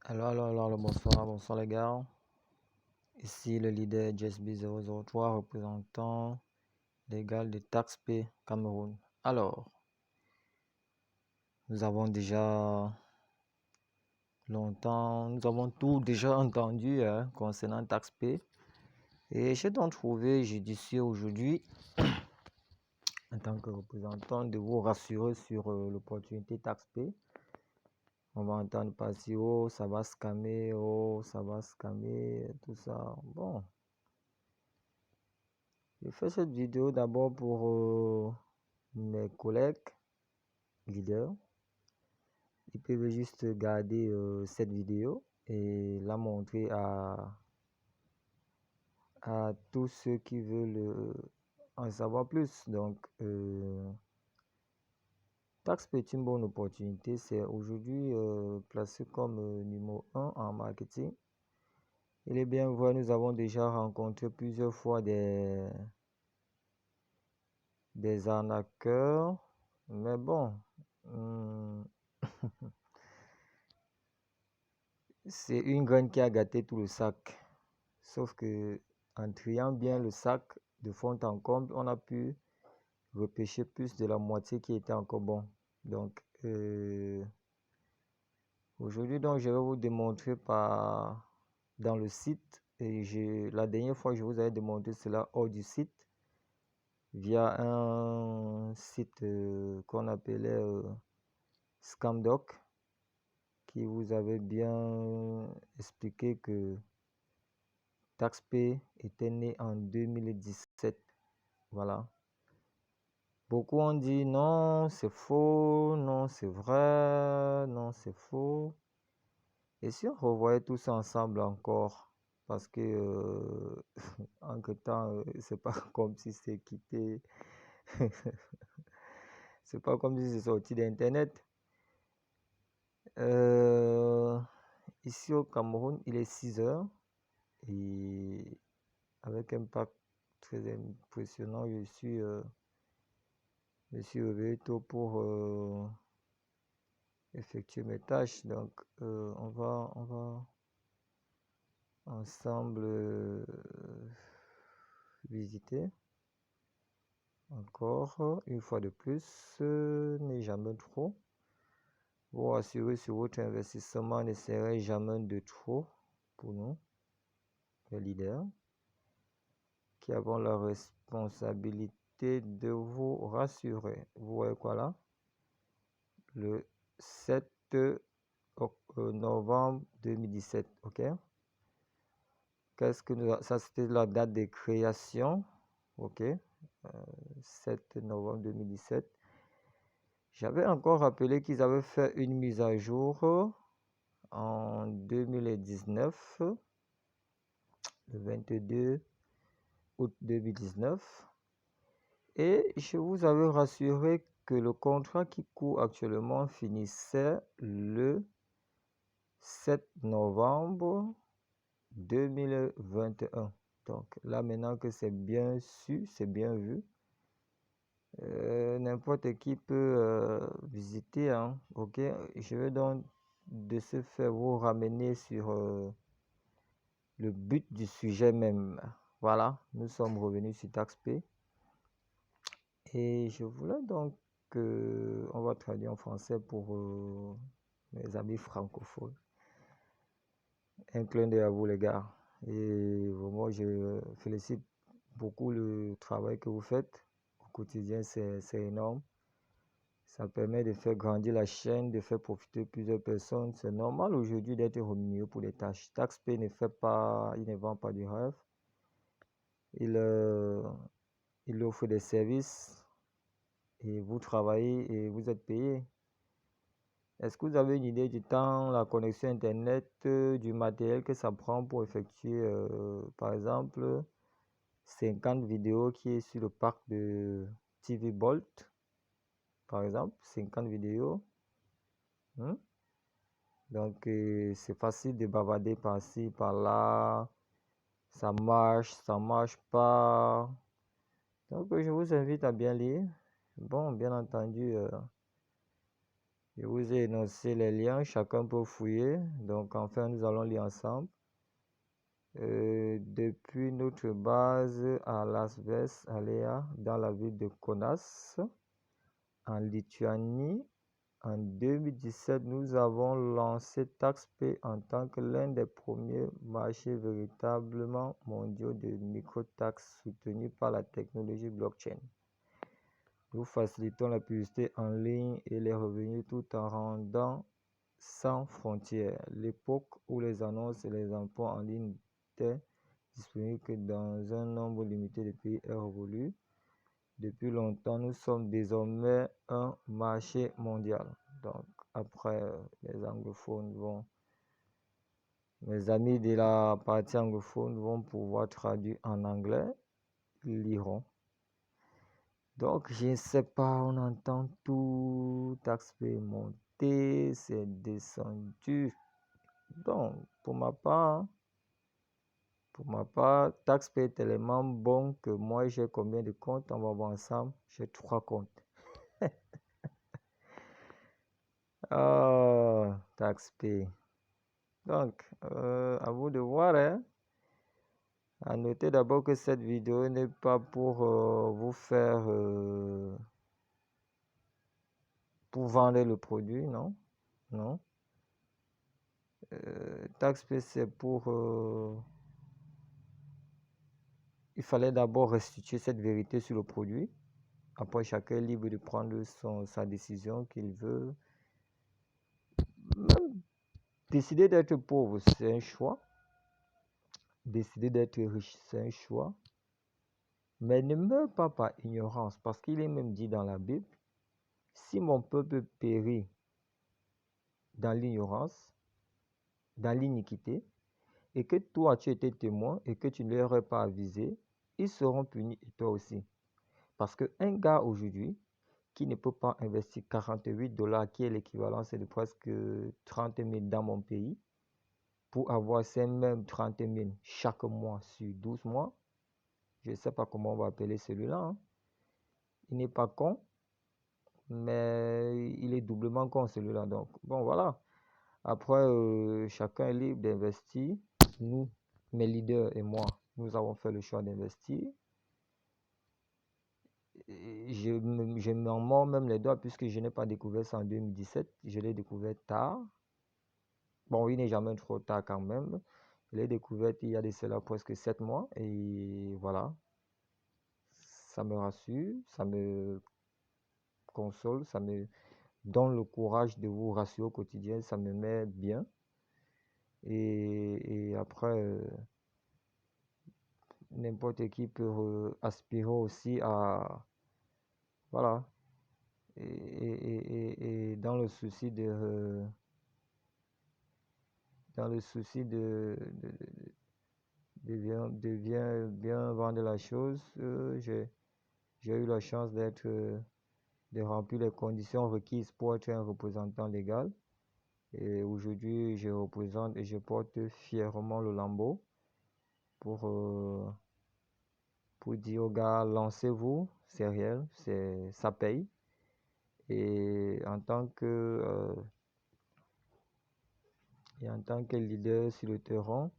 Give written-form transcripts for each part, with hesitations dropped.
Alors, bonsoir les gars. Ici le leader JSB003, représentant légal de TaxPay Cameroun. Alors, nous avons tout déjà entendu concernant TaxPay. Et j'ai donc trouvé judicieux aujourd'hui, en tant que représentant, de vous rassurer sur l'opportunité TaxPay. On va entendre passer, oh, ça va scammer, tout ça. Bon. Je fais cette vidéo d'abord pour mes collègues leaders. Ils peuvent juste garder cette vidéo et la montrer à tous ceux qui veulent en savoir plus. Donc, TaxPay est une bonne opportunité. C'est aujourd'hui placé comme numéro 1 en marketing. Il est bien vrai, nous avons déjà rencontré plusieurs fois des arnaqueurs. Mais bon, c'est une graine qui a gâté tout le sac. Sauf que en triant bien le sac de fond en comble, on a pu repêcher plus de la moitié qui était encore bon. Donc, aujourd'hui, je vais vous démontrer dans le site. Et la dernière fois, je vous avais démontré cela hors du site, via un site qu'on appelait Scamdoc, qui vous avait bien expliqué que TaxPay était né en 2017. Voilà. Beaucoup ont dit non, c'est faux, non, c'est vrai, non, c'est faux. Et si on revoyait tout ça ensemble encore, parce que entre-temps, c'est pas comme si c'est quitté, c'est pas comme si c'est sorti d'Internet. Ici au Cameroun, il est 6 heures et avec un pack très impressionnant, je suis réveillé tôt pour effectuer mes tâches. Donc, on va ensemble visiter encore une fois de plus, mais jamais trop. Vous rassurer sur votre investissement ne serait jamais de trop pour nous, les leaders, qui avons la responsabilité de vous rassurer. Vous voyez quoi là? Le 7 novembre 2017, ok? Ça, c'était la date de création, ok? 7 novembre 2017. J'avais encore rappelé qu'ils avaient fait une mise à jour en 2019, le 22 août 2019. Et je vous avais rassuré que le contrat qui court actuellement finissait le 7 novembre 2021. Donc là, maintenant que c'est bien su, c'est bien vu, n'importe qui peut visiter, hein, ok? Je vais donc de ce fait vous ramener sur le but du sujet même. Voilà, nous sommes revenus sur TaxPay. Et je voulais donc on va traduire en français pour mes amis francophones. Un clin d'œil à vous les gars. Et vraiment, je félicite beaucoup le travail que vous faites au quotidien, c'est énorme. Ça permet de faire grandir la chaîne, de faire profiter plusieurs personnes. C'est normal aujourd'hui d'être rémunéré pour les tâches. TaxPay il ne vend pas du rêve. Il offre des services et vous travaillez et vous êtes payé. Est-ce que vous avez une idée du temps, la connexion Internet, du matériel que ça prend pour effectuer, par exemple, 50 vidéos qui est sur le parc de TV Bolt, par exemple, 50 vidéos. Donc, c'est facile de bavarder par-ci, par-là. Ça marche pas. Donc, je vous invite à bien lire. Bon, bien entendu, Je vous ai énoncé les liens, chacun peut fouiller. Donc enfin, nous allons lire ensemble. Depuis notre base à Las Vegas, Alea, dans la ville de Kaunas, en Lituanie, en 2017, nous avons lancé TaxPay en tant que l'un des premiers marchés véritablement mondiaux de microtaxes soutenus par la technologie blockchain. Nous facilitons la publicité en ligne et les revenus tout en rendant sans frontières. L'époque où les annonces et les emplois en ligne étaient disponibles que dans un nombre limité de pays est révolue. Depuis longtemps, nous sommes désormais un marché mondial. Donc, après, les anglophones vont, mes amis de la partie anglophone vont pouvoir traduire en anglais, ils liront. Donc, je ne sais pas, on entend tout, TaxPay monter, c'est descendu. Donc, pour ma part, TaxPay est tellement bon que moi, j'ai combien de comptes? On va voir ensemble. J'ai 3 comptes. TaxPay. Donc, à vous de voir, hein. À noter d'abord que cette vidéo n'est pas pour vous faire pour vendre le produit, non, non. TaxPay, c'est pour il fallait d'abord restituer cette vérité sur le produit. Après, chacun est libre de prendre sa décision qu'il veut. Même décider d'être pauvre, c'est un choix. Décider d'être riche, c'est un choix. Mais ne meurs pas par ignorance, parce qu'il est même dit dans la Bible, si mon peuple périt dans l'ignorance, dans l'iniquité, et que toi tu étais témoin et que tu ne leur as pas avisé, ils seront punis et toi aussi. Parce qu'un gars aujourd'hui qui ne peut pas investir 48 $, qui est l'équivalent, c'est de presque 30 000 dans mon pays, pour avoir ces mêmes 30 000 chaque mois sur 12 mois, je ne sais pas comment on va appeler celui-là, hein. Il n'est pas con, mais il est doublement con celui-là. Donc, bon, voilà. Après, chacun est libre d'investir. Nous, mes leaders et moi, nous avons fait le choix d'investir. Je m'en mords même les doigts puisque je n'ai pas découvert ça en 2017. Je l'ai découvert tard. Bon, il n'est jamais trop tard quand même. Je l'ai découvert il y a de cela presque 7 mois. Et voilà. Ça me rassure, ça me console, ça me donne le courage de vous rassurer au quotidien. Ça me met bien. Et après, n'importe qui peut aspirer aussi à, voilà, et dans le souci de bien vendre la chose, j'ai eu la chance de remplir les conditions requises pour être un représentant légal. Et aujourd'hui, je représente et je porte fièrement le lambeau pour dire aux gars, lancez-vous, c'est réel, ça paye. Et en tant que leader sur le terrain,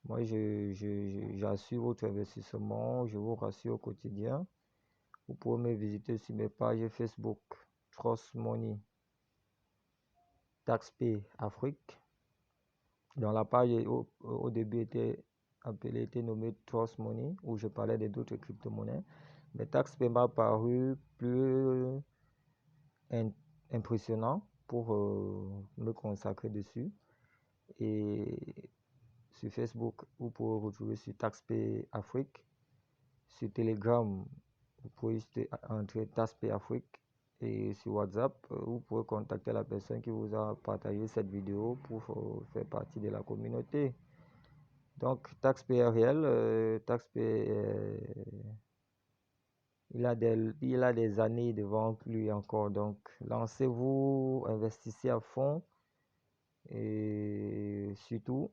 moi j'assure votre investissement, je vous rassure au quotidien. Vous pouvez me visiter sur mes pages Facebook, Trust Money, TaxPay Afrique. Dans la page au début était nommée Trust Money, où je parlais de d'autres crypto-monnaies. Mais TaxPay m'a paru plus impressionnant pour me consacrer dessus. Et sur Facebook, vous pouvez retrouver sur TaxPay Afrique. Sur Telegram, vous pouvez entrer TaxPay Afrique. Et sur WhatsApp, vous pouvez contacter la personne qui vous a partagé cette vidéo pour faire partie de la communauté. Donc, TaxPay est réel. TaxPay, il a des années devant lui encore. Donc, lancez-vous, investissez à fond. Et surtout,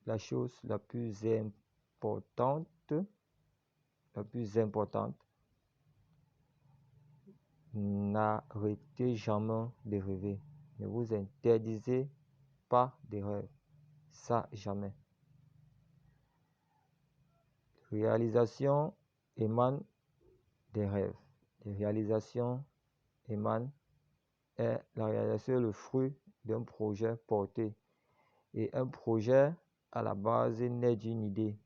la chose la plus importante, n'arrêtez jamais de rêver. Ne vous interdisez pas de rêve. Ça, jamais. Réalisation émane des rêves. Les réalisations émanent et la réalisation est le fruit d'un projet porté. Et un projet, à la base, naît d'une idée.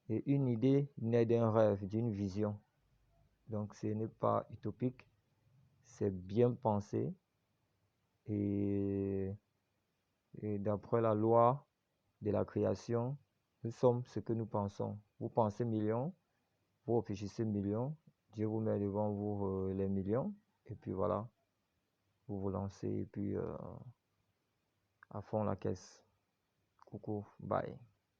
Et une idée naît d'un rêve, d'une vision. Donc, ce n'est pas utopique, c'est bien pensé. Et d'après la loi de la création, nous sommes ce que nous pensons. Vous pensez millions, vous réfléchissez millions, Dieu vous met devant vous les millions, et puis voilà, vous vous lancez, et puis à fond la caisse. Coucou, bye.